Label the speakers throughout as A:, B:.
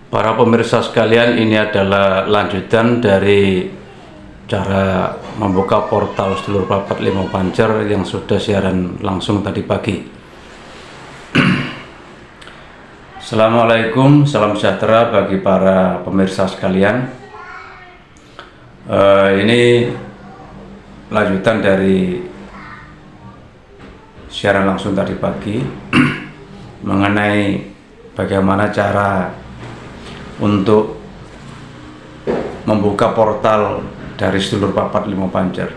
A: Para pemirsa sekalian, ini adalah lanjutan dari cara membuka portal Sedulur Papat Limo Pancer yang sudah siaran langsung tadi pagi. Assalamualaikum, salam sejahtera bagi para pemirsa sekalian. Ini lanjutan dari siaran langsung tadi pagi mengenai bagaimana cara untuk membuka portal dari Sedulur Papat Limo Pancer.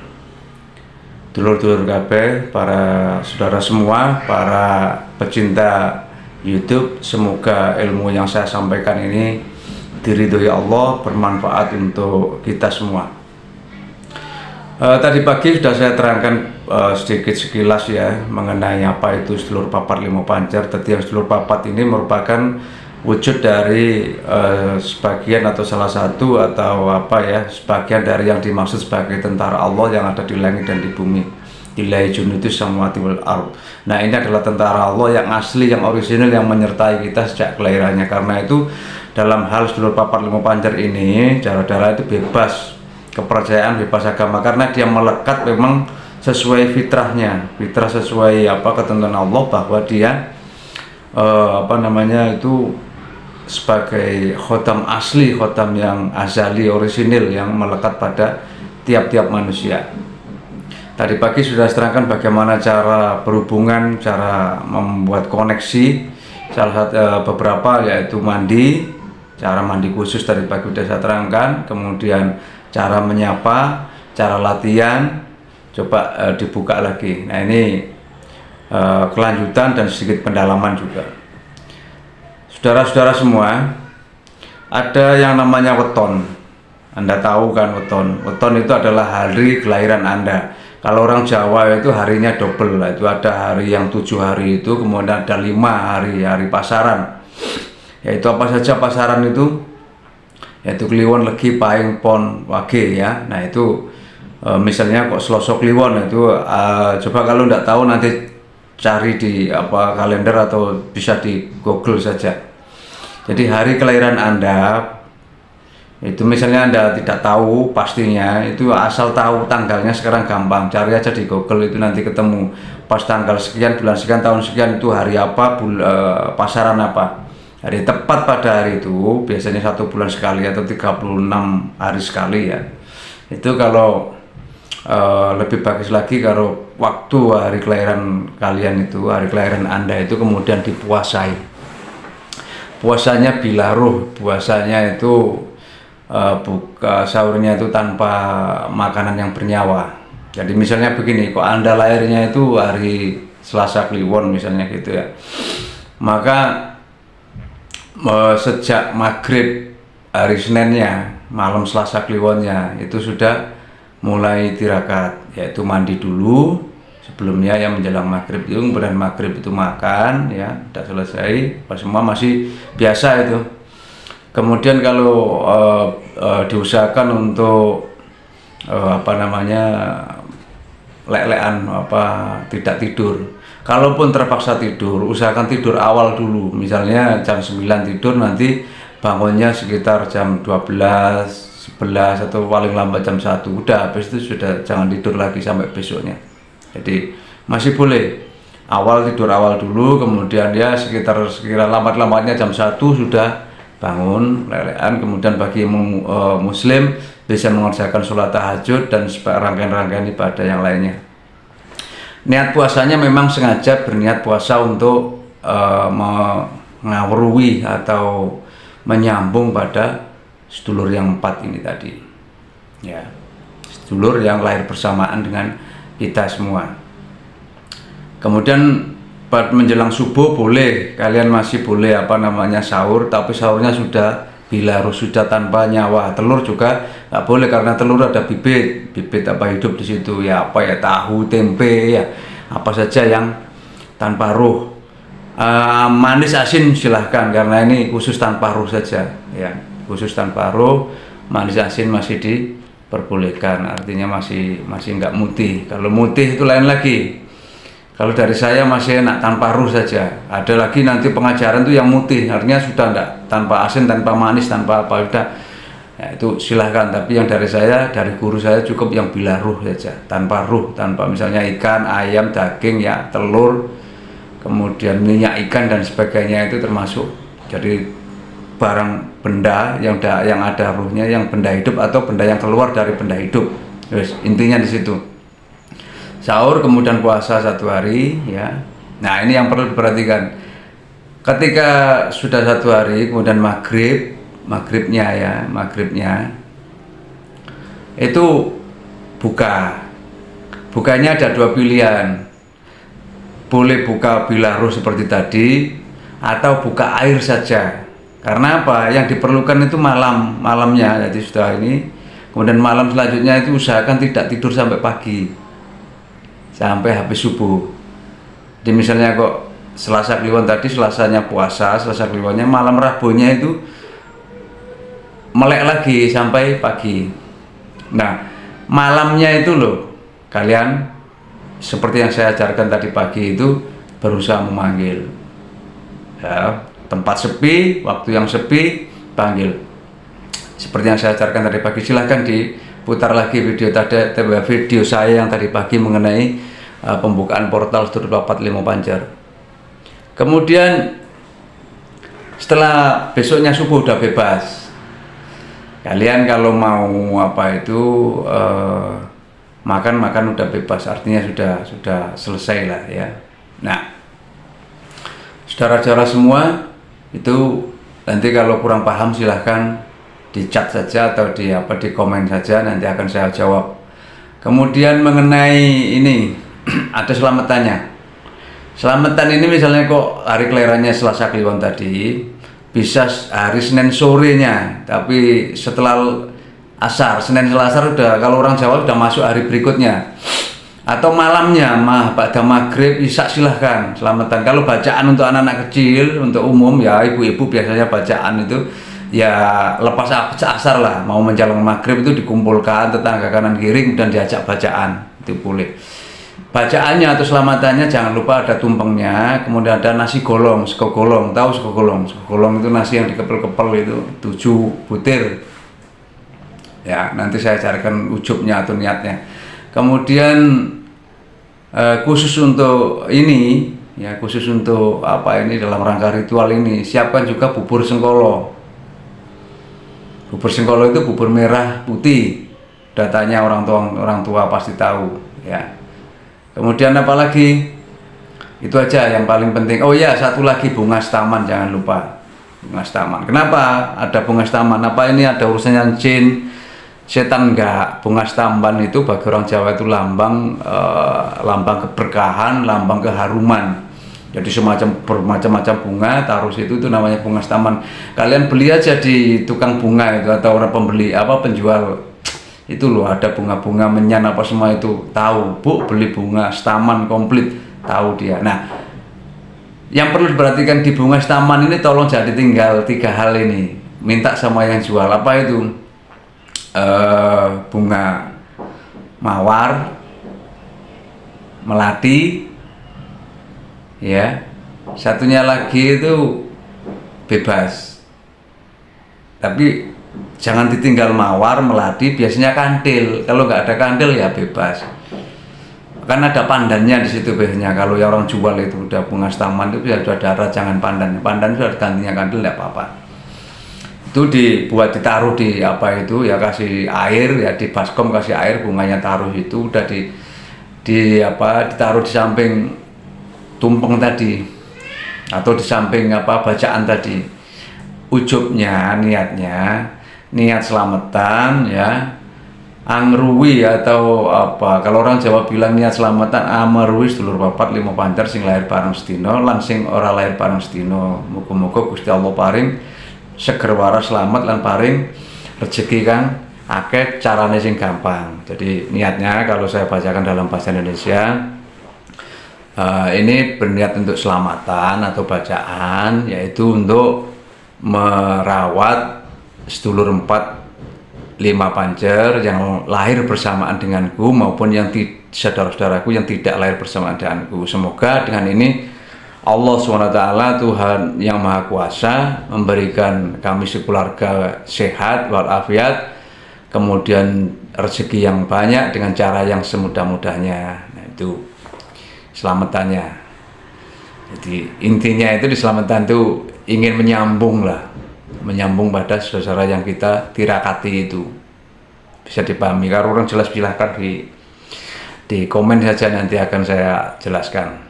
A: Dulur-dulur kabeh, para saudara semua, para pecinta YouTube, semoga ilmu yang saya sampaikan ini diridhoi Allah, bermanfaat untuk kita semua. Tadi pagi sudah saya terangkan sedikit sekilas ya mengenai apa itu Sedulur Papat Limo Pancer. Tadi Sedulur Papat ini merupakan wujud dari sebagian atau salah satu atau sebagian dari yang dimaksud sebagai tentara Allah yang ada di langit dan di bumi, Ilahi Junudus Samawati wal Ardh. Nah, ini adalah tentara Allah yang asli, yang orisinal, yang menyertai kita sejak kelahirannya. Karena itu dalam hal Sedulur Papat Limo Pancer ini, cara-cara itu bebas kepercayaan, bebas agama, karena dia melekat memang sesuai fitrahnya, fitrah sesuai ketentuan Allah, bahwa dia itu sebagai khotam asli, khotam yang azali, orisinil, yang melekat pada tiap-tiap manusia. Tadi pagi sudah terangkan bagaimana cara berhubungan, cara membuat koneksi. Salah satu beberapa yaitu mandi, cara mandi khusus tadi pagi sudah saya terangkan. Kemudian cara menyapa, cara latihan, coba dibuka lagi. Nah, ini kelanjutan dan sedikit pendalaman juga. Saudara-saudara semua, ada yang namanya weton. Anda tahu kan weton? Weton itu adalah hari kelahiran Anda. Kalau orang Jawa itu harinya double, itu ada hari yang 7 hari itu, kemudian ada 5 hari, hari pasaran. Yaitu apa saja pasaran itu? Yaitu Kliwon, Legi, Pahing, Pon, Wage ya. Nah itu misalnya kok Selasa Kliwon itu, coba kalau tidak tahu nanti cari di kalender atau bisa di Google saja. Jadi hari kelahiran Anda itu, misalnya Anda tidak tahu pastinya, itu asal tahu tanggalnya sekarang gampang, cari aja di Google, itu nanti ketemu pas tanggal sekian, bulan sekian, tahun sekian, itu hari apa, pasaran apa. Hari tepat pada hari itu biasanya 1 bulan sekali atau 36 hari sekali ya. Itu kalau lebih bagus lagi kalau waktu hari kelahiran kalian itu, hari kelahiran Anda itu kemudian dipuasai. Puasanya bilaruh, puasanya itu buka sahurnya itu tanpa makanan yang bernyawa. Jadi misalnya begini, kok Anda lahirnya itu hari Selasa Kliwon misalnya gitu ya, maka sejak maghrib hari Seninnya, malam Selasa Kliwonnya itu sudah mulai tirakat, yaitu mandi dulu sebelumnya ya, menjelang maghrib itu, kemudian maghrib itu makan ya, sudah selesai, pas semua masih biasa itu. Kemudian kalau diusahakan untuk lek-lekan tidak tidur. Kalaupun terpaksa tidur, usahakan tidur awal dulu, misalnya jam 9 tidur, nanti bangunnya sekitar jam 12, 11 atau paling lambat jam 1. Udah, habis itu sudah jangan tidur lagi sampai besoknya. Jadi masih boleh tidur awal dulu, kemudian ya sekitar lambat-lambatnya jam 1 sudah bangun, lelean. Kemudian bagi muslim bisa mengerjakan sholat tahajud dan rangkaian-rangkaian ibadah yang lainnya. Niat puasanya memang sengaja berniat puasa untuk mengawruhi atau menyambung pada sedulur yang 4 ini tadi ya, sedulur yang lahir bersamaan dengan kita semua. Kemudian menjelang subuh boleh, kalian masih boleh sahur, tapi sahurnya sudah bilaruh, sudah tanpa nyawa. Telur juga nggak boleh, karena telur ada bibit hidup di situ ya, tahu, tempe ya, apa saja yang tanpa ruh. Manis asin silahkan, karena ini khusus tanpa ruh saja ya, khusus tanpa ruh. Manis asin masih diperbolehkan, artinya masih nggak mutih. Kalau mutih itu lain lagi. Kalau dari saya masih enak tanpa ruh saja. Ada lagi nanti pengajaran tuh yang mutih, artinya sudah enggak tanpa asin, tanpa manis, tanpa apa udah. Ya, itu silahkan. Tapi yang dari saya, dari guru saya cukup yang bila ruh saja, tanpa ruh, tanpa misalnya ikan, ayam, daging, ya telur, kemudian minyak ikan dan sebagainya itu termasuk. Jadi barang benda yang ada ruhnya, yang benda hidup atau benda yang keluar dari benda hidup. Terus intinya di situ. Sahur kemudian puasa 1 hari, ya. Nah ini yang perlu diperhatikan. Ketika sudah 1 hari kemudian maghribnya itu bukanya ada 2 pilihan. Boleh buka bila ruh seperti tadi atau buka air saja. Karena apa? Yang diperlukan itu malamnya. Jadi sudah ini, kemudian malam selanjutnya itu usahakan tidak tidur sampai pagi, sampai habis subuh. Jadi misalnya kok Selasa Kliwon tadi, Selasanya puasa, Selasa Kliwonnya, malam Rabunya itu melek lagi sampai pagi. Nah malamnya itu loh, kalian seperti yang saya ajarkan tadi pagi itu berusaha memanggil, ya, tempat sepi, waktu yang sepi, panggil. Seperti yang saya ajarkan tadi pagi. Silahkan diputar lagi video saya yang tadi pagi mengenai pembukaan portal Sedulur Papat Limo Pancer. Kemudian setelah besoknya subuh udah bebas. Kalian kalau mau apa itu makan udah bebas, artinya sudah selesai lah ya. Nah, saudara-saudara semua itu nanti kalau kurang paham silahkan di chat saja atau di komen saja, nanti akan saya jawab. Kemudian mengenai ini ada selametannya. Selamatan ini misalnya kok hari kelahirannya Selasa Kliwon tadi, bisa hari Senin sorenya, tapi setelah asar, Senin Selasa udah, kalau orang Jawa udah masuk hari berikutnya, atau malamnya pada maghrib isya, silahkan selamatan. Kalau bacaan untuk anak-anak kecil, untuk umum ya ibu-ibu biasanya bacaan itu ya lepas asar lah, mau menjelang maghrib itu dikumpulkan tetangga kanan kiri dan diajak bacaan, itu boleh. Bacaannya atau selamatannya jangan lupa ada tumpengnya, kemudian ada nasi golong, sego golong. Tahu sego golong? Sego golong itu nasi yang dikepel-kepel itu 7 butir. Ya, nanti saya carikan ujubnya atau niatnya. Kemudian khusus untuk ini, ya khusus untuk apa ini dalam rangka ritual ini, siapkan juga bubur sengkolo. Bubur sengkolo itu bubur merah putih. Datanya orang tua pasti tahu, ya. Kemudian apa lagi? Itu aja yang paling penting. Oh ya, satu lagi bunga setaman, jangan lupa. Bunga setaman. Kenapa ada bunga setaman? Apa ini ada urusannya jin, setan? Enggak. Bunga setaman itu bagi orang Jawa itu lambang keberkahan, lambang keharuman. Jadi bermacam-macam bunga taruh situ, itu namanya bunga setaman. Kalian beli aja di tukang bunga itu, atau orang penjual itu loh, ada bunga-bunga menyan apa semua itu, tahu Bu, beli bunga setaman komplit, tahu dia. Nah, yang perlu diperhatikan di bunga setaman ini, tolong jangan ditinggal 3 hal ini. Minta sama yang jual, apa itu? Bunga mawar, melati, ya. Satunya lagi itu bebas. Tapi jangan ditinggal mawar, melati, biasanya kantil. Kalau nggak ada kantil ya bebas. Kan ada pandannya di situ biasanya. Kalau yang orang jual itu udah bunga setaman itu sudah ada jangan pandan. Pandan sudah gantinya kantil, nggak apa-apa. Itu dibuat ditaruh di apa itu ya, kasih air ya, di baskom kasih air, bunganya taruh itu udah ditaruh di samping tumpeng tadi atau di samping bacaan tadi. Ujubnya niat selamatan ya, angruwi atau apa, kalau orang Jawa bilang niat selamatan amarwi Sedulur Papat Limo Pancer sing lahir bareng sedina lan sing ora lahir bareng sedina. Muga-muga Gusti Allah paring seger waras selamat lan paring rezeki kang akeh, carane sing gampang. Jadi niatnya kalau saya bacakan dalam bahasa Indonesia, ini berniat untuk selamatan atau bacaan, yaitu untuk merawat sedulur 4 Lima Pancer yang lahir bersamaan denganku maupun yang saudara-saudaraku yang tidak lahir bersama denganku. Semoga dengan ini Allah SWT, Tuhan yang Maha Kuasa, memberikan kami sekeluarga sehat walafiat, kemudian rezeki yang banyak dengan cara yang semudah-mudahnya. Nah, itu selamatannya. Jadi intinya itu di selamatan itu ingin menyambung pada saudara yang kita tirakati itu. Bisa dipahami. Kalau orang jelas silahkan di komen saja, nanti akan saya jelaskan.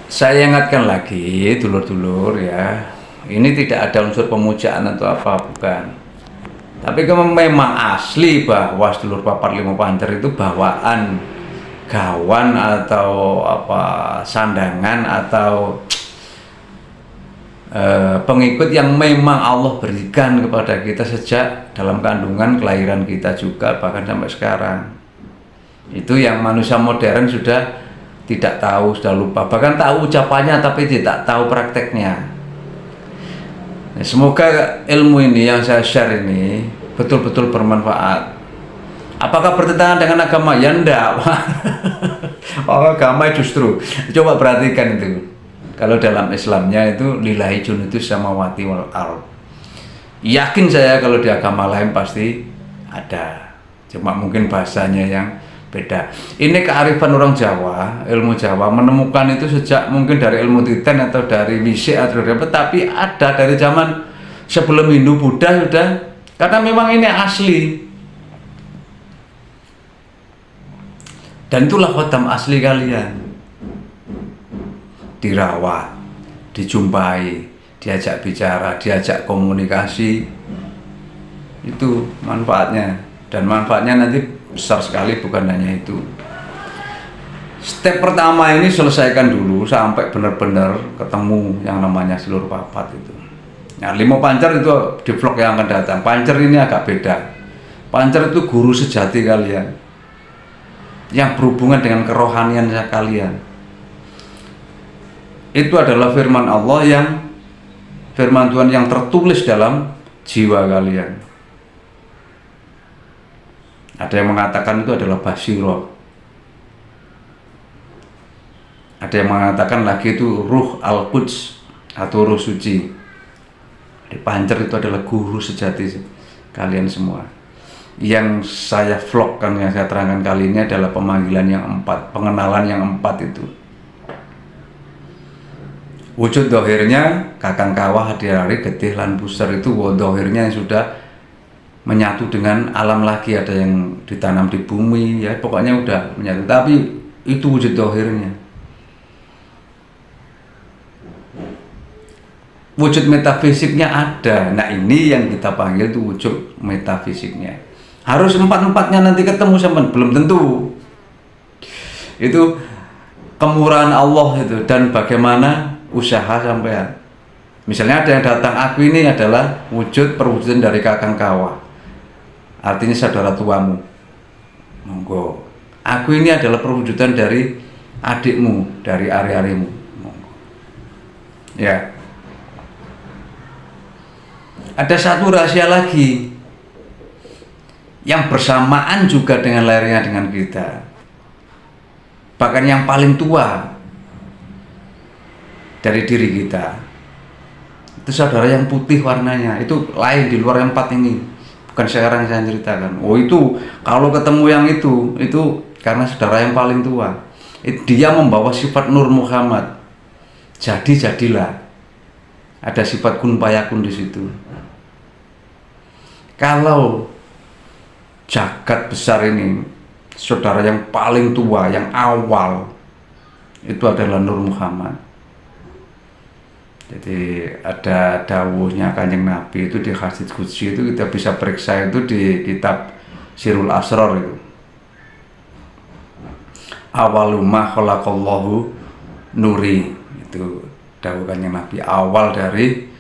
A: Saya ingatkan lagi dulur-dulur ya, ini tidak ada unsur pemujaan atau apa, bukan. Tapi kalau memang asli bahwa sedulur papat limo pancer itu bawaan gawan atau apa sandangan atau pengikut yang memang Allah berikan kepada kita sejak dalam kandungan kelahiran kita juga, bahkan sampai sekarang. Itu yang manusia modern sudah tidak tahu, sudah lupa, bahkan tahu ucapannya tapi tidak tahu prakteknya. Nah, semoga ilmu ini yang saya share ini betul-betul bermanfaat. Apakah bertentangan dengan agama? Ya enggak. Oh, agama justru, coba perhatikan itu. Kalau dalam Islamnya itu lillahi junutus samawati wal ard. Yakin saya kalau di agama lain pasti ada, cuma mungkin bahasanya yang beda. Ini kearifan orang Jawa, ilmu Jawa menemukan itu sejak mungkin dari ilmu Titen atau dari Wisik atau dari apa, tapi ada dari zaman sebelum Hindu Buddha sudah, karena memang ini asli. Dan itulah khotam asli kalian. Dirawat, dijumpai, diajak bicara, diajak komunikasi. Itu manfaatnya, dan manfaatnya nanti besar sekali, bukan hanya itu. Step pertama ini selesaikan dulu sampai benar-benar ketemu yang namanya sedulur papat itu. Nah, limo pancer itu di vlog yang akan datang. Pancer ini agak beda. Pancer itu guru sejati kalian, yang berhubungan dengan kerohanian kalian. Itu adalah firman Allah, yang firman Tuhan yang tertulis dalam jiwa kalian. Ada yang mengatakan itu adalah Basiroh. Ada yang mengatakan lagi itu Ruh Al-Quds atau Ruh Suci. Di pancer itu adalah guru sejati kalian semua. Yang saya vlogkan, yang saya terangkan kali ini adalah pemanggilan yang 4, pengenalan yang 4 itu. Wujud dohirnya kakang kawah hadirari getih lan puser itu dohirnya yang sudah menyatu dengan alam lagi, ada yang ditanam di bumi ya, pokoknya udah menyatu, tapi itu wujud dohirnya. Wujud metafisiknya ada. Nah, ini yang kita panggil itu wujud metafisiknya. Harus 4-4-nya nanti ketemu sama, belum tentu. Itu kemurahan Allah itu, dan bagaimana usaha sampean. Misalnya ada yang datang, aku ini adalah wujud perwujudan dari kakang kawah, artinya saudara tuamu, monggo. Aku ini adalah perwujudan dari adikmu, dari ari-arimu, monggo. Ya. Ada satu rahasia lagi yang bersamaan juga dengan lahirnya dengan kita. Bahkan yang paling tua dari diri kita itu saudara yang putih warnanya, itu lain di luar yang 4 ini. Bukan sekarang saya ceritakan. Oh, itu kalau ketemu yang itu karena saudara yang paling tua. Dia membawa sifat Nur Muhammad. Jadilah. Ada sifat kun payakun di situ. Kalau jagat besar ini, saudara yang paling tua, yang awal itu adalah Nur Muhammad. Jadi ada dawuhnya Kanjeng Nabi itu di Hadits Qudsi, itu kita bisa periksa itu di kitab Sirul Asrar itu. Awalumma khalaqallahu nuri, itu dawuh Kanjeng Nabi, awal dari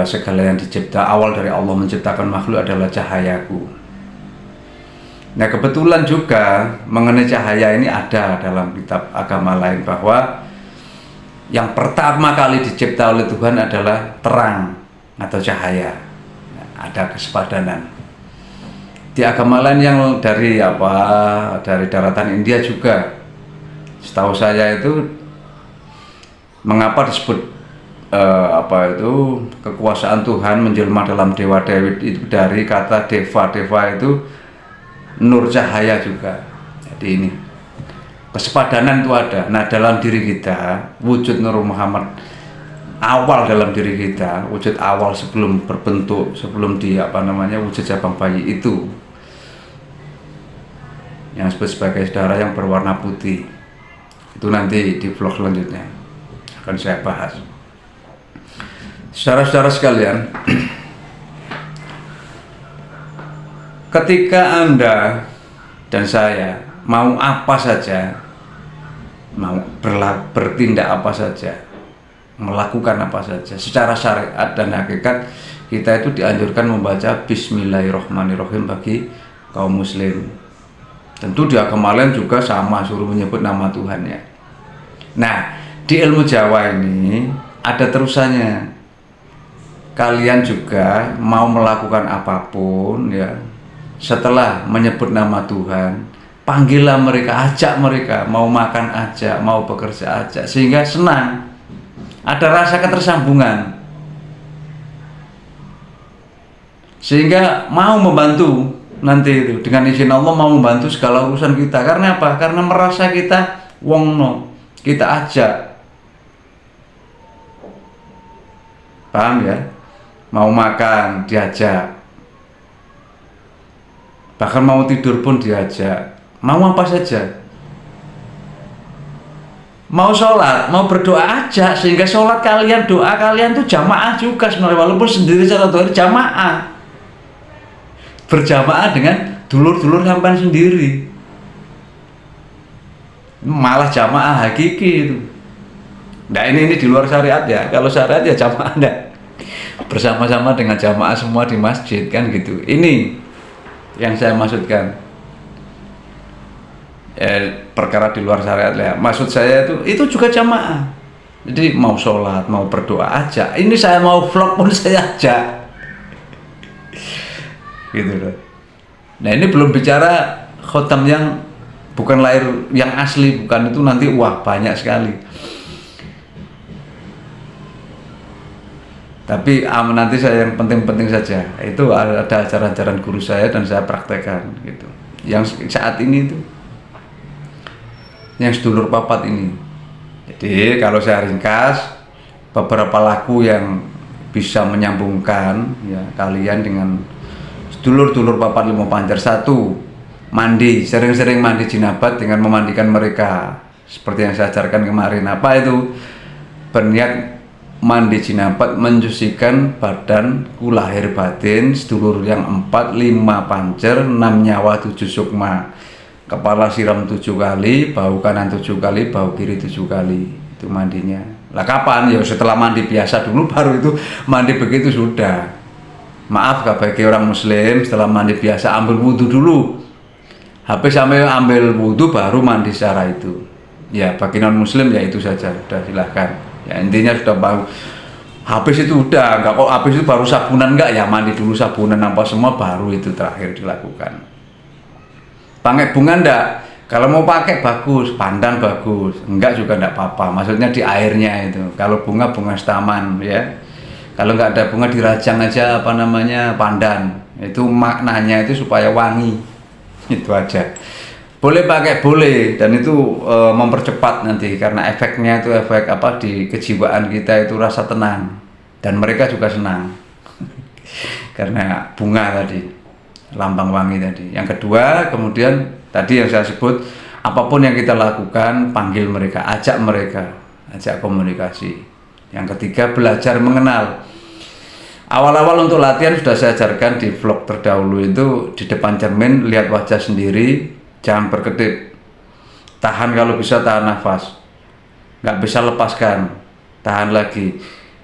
A: segala yang dicipta, awal dari Allah menciptakan makhluk adalah cahayaku. Nah, kebetulan juga mengenai cahaya ini ada dalam kitab agama lain, bahwa yang pertama kali dicipta oleh Tuhan adalah terang atau cahaya. Ada kesepadanan. Di agama lain yang dari dari daratan India juga, setahu saya itu, mengapa disebut kekuasaan Tuhan menjelma dalam dewa dewi itu dari kata deva. Deva itu nur cahaya juga. Jadi ini kesepadanan itu ada. Nah, dalam diri kita wujud Nur Muhammad awal dalam diri kita, wujud awal sebelum berbentuk, sebelum wujud jabang bayi itu yang disebut sebagai darah yang berwarna putih. Itu nanti di vlog selanjutnya akan saya bahas. Saudara-saudara sekalian, ketika Anda dan saya mau apa saja, mau bertindak apa saja, melakukan apa saja secara syariat dan hakikat, kita itu dianjurkan membaca Bismillahirrahmanirrahim bagi kaum muslim. Tentu di agama lain juga sama, suruh menyebut nama Tuhannya. Nah, di ilmu Jawa ini ada terusannya. Kalian juga mau melakukan apapun ya, setelah menyebut nama Tuhan, panggillah mereka, ajak mereka, mau makan ajak, mau bekerja ajak, sehingga senang. Ada rasa ketersambungan, sehingga mau membantu nanti itu, dengan izin Allah mau membantu segala urusan kita. Karena apa? Karena merasa kita wongno, kita ajak. Paham ya? Mau makan diajak, bahkan mau tidur pun diajak, mau apa saja. Mau sholat, mau berdoa aja, sehingga sholat kalian, doa kalian tuh jamaah juga sebenarnya, walaupun sendiri sholat doa jamaah, berjamaah dengan dulur-dulur sampean sendiri, malah jamaah hakiki itu. Nah ini di luar syariat ya. Kalau syariat ya jamaah enggak, bersama-sama dengan jamaah semua di masjid kan gitu. Ini yang saya maksudkan. Perkara di luar syariat ya. Maksud saya itu juga jamaah. Jadi mau sholat, mau berdoa aja. Ini saya mau vlog pun saya ajak. Gitu loh. Nah ini belum bicara khotam yang bukan lahir, yang asli, bukan itu nanti wah banyak sekali. Tapi nanti saya yang penting-penting saja. Itu ada ajaran-ajaran guru saya dan saya praktekkan gitu. Yang saat ini itu, yang sedulur papat ini. Jadi kalau saya ringkas, beberapa laku yang bisa menyambungkan ya kalian dengan sedulur-dulur papat limo panjar. Satu, mandi, sering-sering mandi jinabat dengan memandikan mereka seperti yang saya ajarkan kemarin. Apa itu? Berniat mandi jinabat mencucikan badanku lahir batin, sedulur yang 4, 5 pancer, 6 nyawa, 7 sukma. Kepala siram 7 kali, bau kanan 7 kali, bau kiri 7 kali. Itu mandinya. Lah kapan? Ya setelah mandi biasa dulu, baru itu mandi begitu sudah. Maaf bagi orang muslim, setelah mandi biasa ambil wudhu dulu. Habis sampai ambil wudhu baru mandi secara itu. Ya bagi non muslim ya itu saja, sudah silahkan. Ya intinya sudah baru. Habis itu udah, enggak kok habis itu baru sabunan, enggak ya, mandi dulu sabunan apa semua baru itu terakhir dilakukan. Pakai bunga enggak? Kalau mau pakai bagus, pandan bagus, enggak juga enggak apa-apa. Maksudnya di airnya itu. Kalau bunga staman ya. Kalau enggak ada bunga dirajang aja pandan. Itu maknanya itu supaya wangi. Itu aja. Boleh pakai, boleh, dan itu mempercepat nanti karena efeknya itu efek di kejiwaan kita itu rasa tenang dan mereka juga senang karena bunga tadi, lambang wangi tadi. Yang kedua, kemudian tadi yang saya sebut, apapun yang kita lakukan, panggil mereka, ajak komunikasi. Yang ketiga, belajar mengenal. Awal-awal untuk latihan sudah saya ajarkan di vlog terdahulu itu, di depan cermin lihat wajah sendiri, jangan berkedip, tahan, kalau bisa tahan nafas, nggak bisa lepaskan, tahan lagi.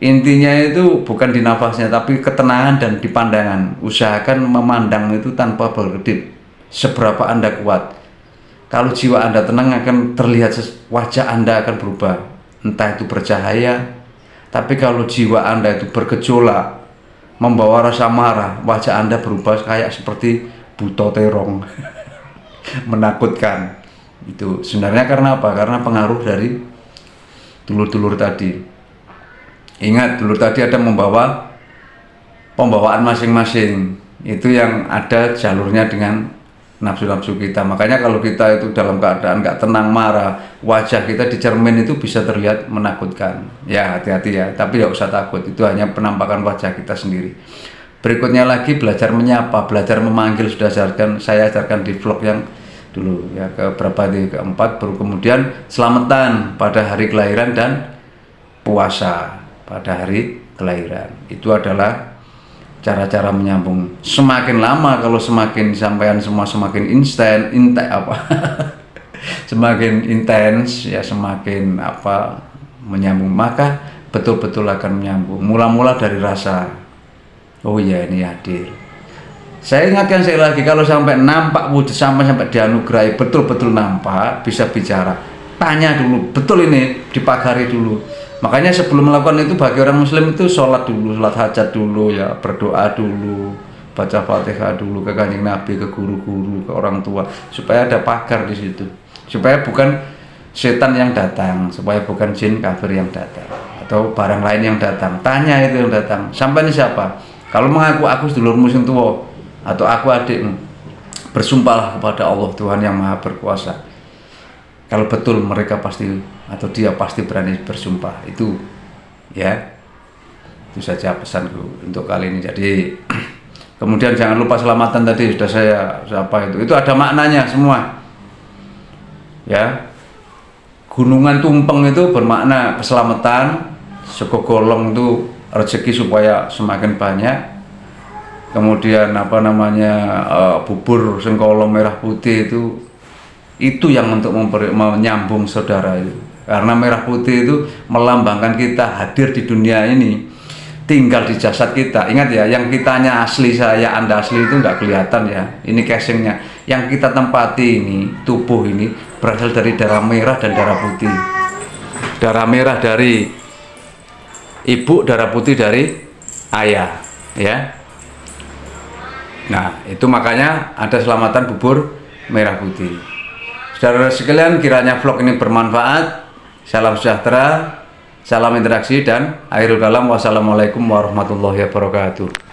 A: Intinya itu bukan di nafasnya tapi ketenangan dan di pandangan. Usahakan memandang itu tanpa berkedip, seberapa Anda kuat. Kalau jiwa Anda tenang akan terlihat wajah Anda akan berubah, entah itu bercahaya. Tapi kalau jiwa Anda itu bergejolak, membawa rasa marah, wajah Anda berubah kayak seperti buto terong menakutkan. Itu sebenarnya karena apa? Karena pengaruh dari dulur-dulur tadi. Ingat, dulur tadi ada membawa pembawaan masing-masing, itu yang ada jalurnya dengan nafsu-nafsu kita. Makanya kalau kita itu dalam keadaan nggak tenang, marah, wajah kita di cermin itu bisa terlihat menakutkan. Ya hati-hati ya, tapi nggak usah takut, itu hanya penampakan wajah kita sendiri. Berikutnya lagi belajar menyapa, belajar memanggil, sudah saya ajarkan di vlog yang dulu ya, keempat. Baru kemudian selamatan pada hari kelahiran dan puasa pada hari kelahiran. Itu adalah cara-cara menyambung. Semakin lama kalau semakin sampean semua semakin semakin intens ya, semakin menyambung, maka betul-betul akan menyambung. Mula-mula dari rasa, oh iya ini hadir. Saya ingatkan sekali lagi, kalau sampai nampak wujud sampai dianugerahi betul-betul nampak, bisa bicara, tanya dulu, betul ini dipagari dulu. Makanya sebelum melakukan itu, bagi orang muslim itu sholat dulu, sholat hajat dulu ya, berdoa dulu, baca Fatihah dulu ke Kanjeng Nabi, ke guru-guru, ke orang tua, supaya ada pagar di situ, supaya bukan setan yang datang, supaya bukan jin kafir yang datang atau barang lain yang datang. Tanya itu yang datang, sampai ini siapa? Kalau mengaku aku sedulurmu sing tuwa atau aku adikmu, bersumpahlah kepada Allah Tuhan yang Maha Berkuasa. Kalau betul mereka pasti, atau dia pasti berani bersumpah. Itu ya, itu saja pesanku untuk kali ini. Jadi kemudian jangan lupa selamatan tadi sudah saya itu ada maknanya semua ya. Gunungan tumpeng itu bermakna keselamatan, segogolong itu rezeki supaya semakin banyak. Kemudian bubur sengkolong merah putih itu yang untuk menyambung saudara itu. Karena merah putih itu melambangkan kita hadir di dunia ini, tinggal di jasad kita. Ingat ya, yang kitanya asli, saya, Anda asli itu nggak kelihatan ya. Ini casingnya. Yang kita tempati ini, tubuh ini berasal dari darah merah dan darah putih. Darah merah dari ibu, darah putih dari ayah, ya. Nah, itu makanya ada selamatan bubur merah putih. Saudara sekalian, kiranya vlog ini bermanfaat. Salam sejahtera, salam interaksi, dan akhirul kalam. Wassalamualaikum warahmatullahi wabarakatuh.